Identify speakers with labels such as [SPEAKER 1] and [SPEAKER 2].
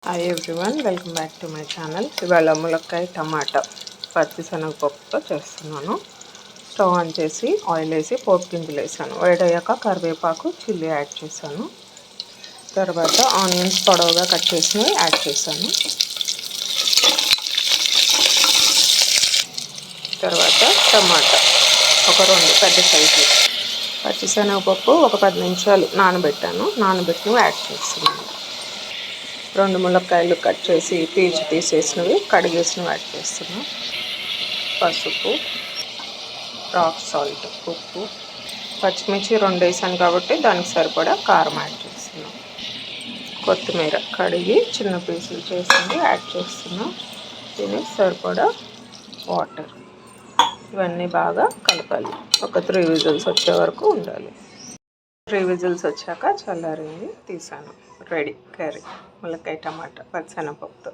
[SPEAKER 1] Hi everyone, welcome back to my channel. ఇవాళ ములక్కాయ టమాటా పచ్చిశనగపప్పుతో చేస్తున్నాను. స్టవ్ ఆన్ చేసి ఆయిల్ వేసి పోపు గింజలు వేసాను. వేడయ్యాక కరివేపాకు, చిల్లీ యాడ్ చేశాను. తర్వాత ఆనియన్స్ పొడవుగా కట్ చేసి యాడ్ చేశాను. తర్వాత టమాటా ఒక 2 పెద్ద సైజు. పచ్చిశనగపప్పు ఒక 10 నిమిషాలు నానబెట్టాను. నానబెట్టినవి యాడ్ చేస్తున్నాను. 2 ములక్కాయలు కట్ చేసి పీచు తీసేసినవి కడిగేసినవి యాడ్ చేస్తున్నాను. పసుపు, రాక్ సాల్ట్, ఉప్పు, పచ్చిమిర్చి 2 వేసాను కాబట్టి దానికి సరిపడా కారం యాడ్ చేస్తున్నాం. కొత్తిమీర కడిగి చిన్న పీసులు చేసింది యాడ్ చేస్తున్నాం. దీనికి సరిపడా వాటర్. ఇవన్నీ బాగా కలపాలి. ఒక 3 విజిల్స్ వచ్చే వరకు ఉండాలి. 3 విజిల్స్ వచ్చాక చల్లారింది, తీసాను. రెడీ కర్రీ ములక్కాయ టమాటా పచ్చిశనగపప్పుతో.